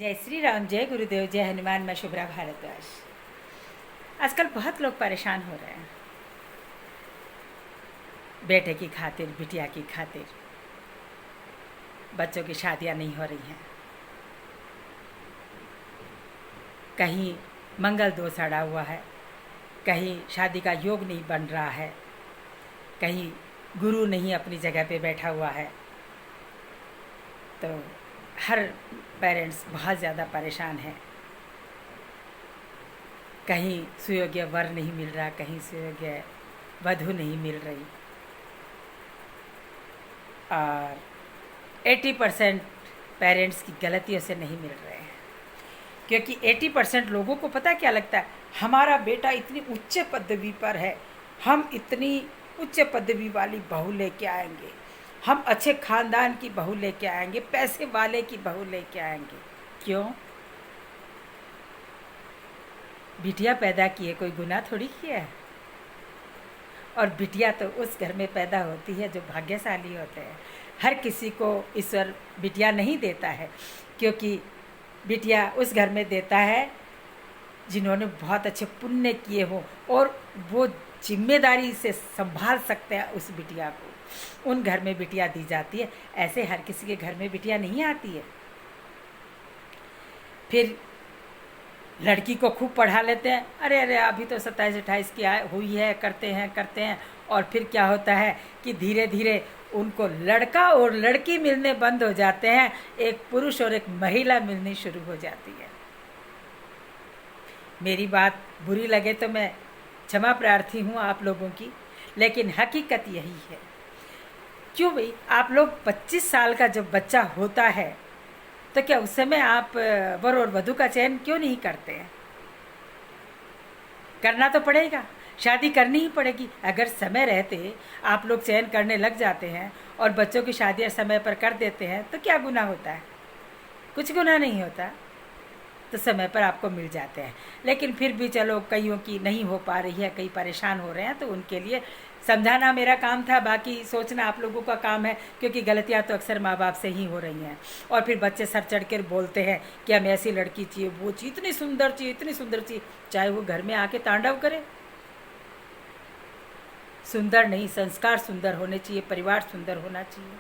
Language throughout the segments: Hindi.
जय श्री राम, जय गुरुदेव, जय हनुमान। मैं शुभ्रा भारद्वाज। आजकल बहुत लोग परेशान हो रहे हैं, बेटे की खातिर, बिटिया की खातिर। बच्चों की शादियां नहीं हो रही हैं, कहीं मंगल दोष अड़ा हुआ है, कहीं शादी का योग नहीं बन रहा है, कहीं गुरु नहीं अपनी जगह पे बैठा हुआ है। तो हर पेरेंट्स बहुत ज़्यादा परेशान है। कहीं सुयोग्य वर नहीं मिल रहा, कहीं सुयोग्य वधू नहीं मिल रही, और 80% पेरेंट्स की गलतियों से नहीं मिल रहे हैं। क्योंकि 80% लोगों को पता क्या लगता है, हमारा बेटा इतनी उच्च पदवी पर है, हम इतनी उच्च पदवी वाली बहू लेके आएंगे, हम अच्छे खानदान की बहू लेके आएंगे, पैसे वाले की बहू लेके आएंगे। क्यों? बिटिया पैदा किए कोई गुनाह थोड़ी किया है। और बिटिया तो उस घर में पैदा होती है जो भाग्यशाली होते हैं। हर किसी को ईश्वर बिटिया नहीं देता है, क्योंकि बिटिया उस घर में देता है जिन्होंने बहुत अच्छे पुण्य किए हों और वो जिम्मेदारी से संभाल सकते हैं उस बिटिया को। उन घर में बिटिया दी जाती है। ऐसे हर किसी के घर में बिटिया नहीं आती है। फिर लड़की को खूब पढ़ा लेते हैं, अरे अभी तो 27-28 की हुई है, करते हैं। और फिर क्या होता है कि धीरे धीरे उनको लड़का और लड़की मिलने बंद हो जाते हैं, एक पुरुष और एक महिला मिलनी शुरू हो जाती है। मेरी बात बुरी लगे तो मैं क्षमा प्रार्थी हूँ आप लोगों की, लेकिन हकीकत यही है। क्यों भाई, आप लोग 25 साल का जब बच्चा होता है तो क्या उस समय आप वर और वधू का चयन क्यों नहीं करते हैं? करना तो पड़ेगा, शादी करनी ही पड़ेगी। अगर समय रहते आप लोग चयन करने लग जाते हैं और बच्चों की शादियां समय पर कर देते हैं तो क्या गुनाह होता है? कुछ गुनाह नहीं होता। तो समय पर आपको मिल जाते हैं। लेकिन फिर भी चलो, कईयों की नहीं हो पा रही है, कई परेशान हो रहे हैं, तो उनके लिए समझाना मेरा काम था, बाकी सोचना आप लोगों का काम है। क्योंकि गलतियां तो अक्सर माँ बाप से ही हो रही हैं। और फिर बच्चे सर चढ़ कर बोलते हैं कि हमें ऐसी लड़की चाहिए, वो चाहिए, इतनी सुंदर चाहिए, चाहे वो घर में आके तांडव करे। सुंदर नहीं, संस्कार सुंदर होने चाहिए, परिवार सुंदर होना चाहिए।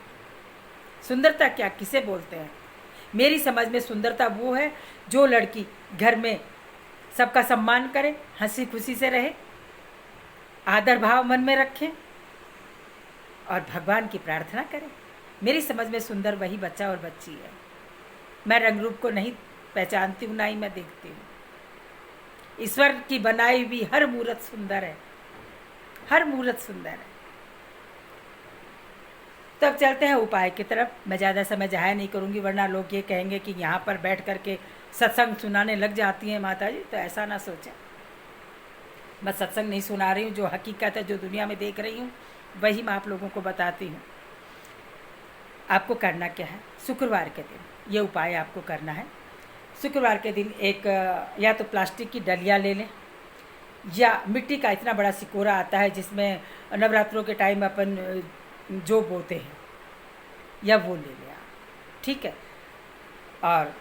सुंदरता क्या किसे बोलते हैं? मेरी समझ में सुंदरता वो है जो लड़की घर में सबका सम्मान करे, हंसी खुशी से रहे, आदर भाव मन में रखे और भगवान की प्रार्थना करे। मेरी समझ में सुंदर वही बच्चा और बच्ची है। मैं रंग रूप को नहीं पहचानती हूँ, ना ही मैं देखती हूँ। ईश्वर की बनाई हुई हर मूर्त सुंदर है, हर मूर्त सुंदर है। तब चलते हैं उपाय की तरफ। मैं ज़्यादा समय जाया नहीं करूँगी, वरना लोग ये कहेंगे कि यहाँ पर बैठ करके सत्संग सुनाने लग जाती हैं माता जी। तो ऐसा ना सोचें, मैं सत्संग नहीं सुना रही हूँ। जो हकीकत है, जो दुनिया में देख रही हूँ, वही मैं आप लोगों को बताती हूँ। आपको करना क्या है, शुक्रवार के दिन ये उपाय आपको करना है। शुक्रवार के दिन एक या तो प्लास्टिक की डलिया ले लें, या मिट्टी का इतना बड़ा सिकोरा आता है जिसमें नवरात्रों के टाइम अपन जो बोते हैं, या वो ले लें आप, ठीक है। और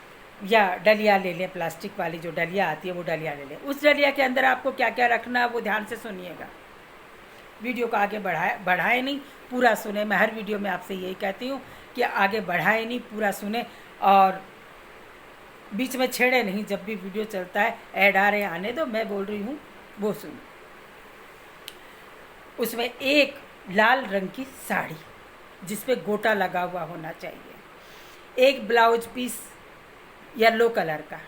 या डलिया ले लें, प्लास्टिक वाली जो डलिया आती है वो डलिया ले लें। उस डलिया के अंदर आपको क्या क्या रखना है वो ध्यान से सुनिएगा। वीडियो को आगे बढ़ाए नहीं, पूरा सुने। मैं हर वीडियो में आपसे यही कहती हूँ कि आगे बढ़ाए नहीं, पूरा सुने और बीच में छेड़े नहीं। जब भी वीडियो चलता है, ऐड आ रहे आने दो, मैं बोल रही हूँ वो सुनो। उसमें एक लाल रंग की साड़ी जिस पे गोटा लगा हुआ होना चाहिए, एक ब्लाउज पीस येलो कलर का।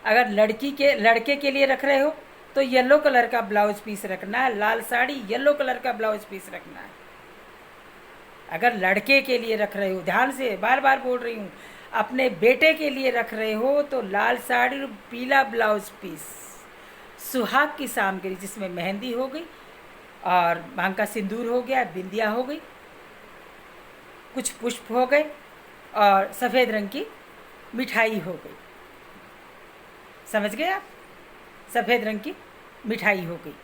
अगर लड़के के लिए रख रहे हो तो येलो कलर का ब्लाउज पीस रखना है, लाल साड़ी, येलो कलर का ब्लाउज पीस रखना है। अगर लड़के के लिए रख रहे हो, ध्यान से बार बार बोल रही हूँ, अपने बेटे के लिए रख रहे हो तो लाल साड़ी और पीला ब्लाउज पीस। सुहाग की सामग्री जिसमें मेहंदी हो गई और मांग का सिंदूर हो गया, बिंदिया हो गई, कुछ पुष्प हो गए और सफ़ेद रंग की मिठाई हो गई। समझ गए आप? सफ़ेद रंग की मिठाई हो गई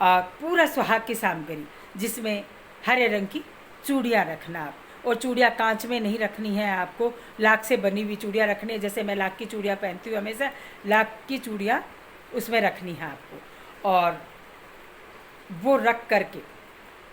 और पूरा सुहाग की सामग्री जिसमें हरे रंग की चूड़ियाँ रखना आप, और चूड़ियाँ कांच में नहीं रखनी है, आपको लाख से बनी हुई चूड़ियाँ रखनी है। जैसे मैं लाख की चूड़ियाँ पहनती हूँ हमेशा, लाख की चूड़ियाँ उसमें रखनी है आपको, और वो रख करके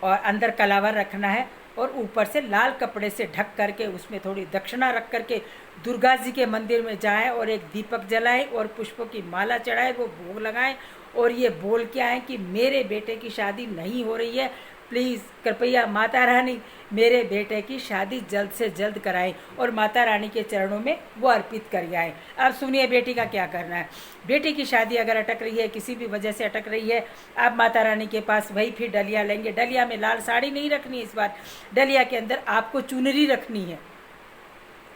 और अंदर कलावर रखना है, और ऊपर से लाल कपड़े से ढक करके उसमें थोड़ी दक्षिणा रख करके दुर्गा जी के मंदिर में जाएं और एक दीपक जलाएं और पुष्पों की माला चढ़ाएं, वो भोग लगाएं और ये बोल के आएँ कि मेरे बेटे की शादी नहीं हो रही है, प्लीज़ कृपया माता रानी मेरे बेटे की शादी जल्द से जल्द कराएं, और माता रानी के चरणों में वो अर्पित कर आएँ। अब सुनिए बेटी का क्या करना है। बेटी की शादी अगर अटक रही है, किसी भी वजह से अटक रही है, आप माता रानी के पास वही फिर डलिया लेंगे। डलिया में लाल साड़ी नहीं रखनी इस बार, डलिया के अंदर आपको चुनरी रखनी है,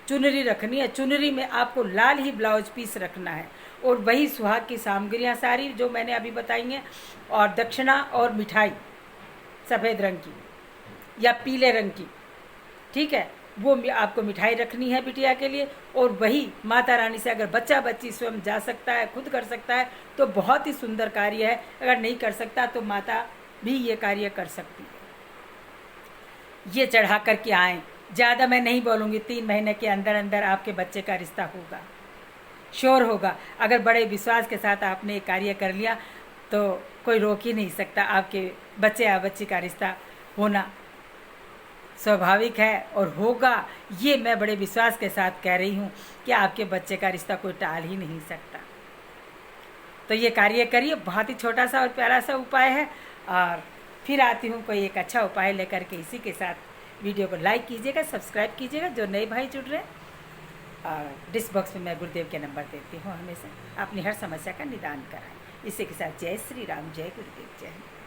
चुनरी रखनी है। चुनरी में आपको लाल ही ब्लाउज पीस रखना है, और वही सुहाग की सामग्रियाँ सारी जो मैंने अभी बताई हैं, और दक्षिणा और मिठाई सफ़ेद रंग की या पीले रंग की, ठीक है, वो आपको मिठाई रखनी है बिटिया के लिए। और वही माता रानी से अगर बच्चा बच्ची स्वयं जा सकता है, खुद कर सकता है, तो बहुत ही सुंदर कार्य है। अगर नहीं कर सकता तो माता भी ये कार्य कर सकती है। ये चढ़ा कर के आएँ, ज़्यादा मैं नहीं बोलूँगी, 3 महीने के अंदर अंदर आपके बच्चे का रिश्ता होगा, श्योर होगा। अगर बड़े विश्वास के साथ आपने ये कार्य कर लिया तो कोई रोक ही नहीं सकता। आपके बच्चे या बच्ची का रिश्ता होना स्वाभाविक है और होगा, ये मैं बड़े विश्वास के साथ कह रही हूँ कि आपके बच्चे का रिश्ता कोई टाल ही नहीं सकता। तो ये कार्य करिए, बहुत ही छोटा सा और प्यारा सा उपाय है। और फिर आती हूँ कोई एक अच्छा उपाय लेकर के। इसी के साथ वीडियो को लाइक कीजिएगा, सब्सक्राइब कीजिएगा जो नए भाई जुड़ रहे हैं। और डिस्क बॉक्स में मैं गुरुदेव के नंबर देती हूँ, हमेशा अपनी हर समस्या का निदान कराएं। इसी के साथ जय श्री राम, जय गुरुदेव, जय हिंद।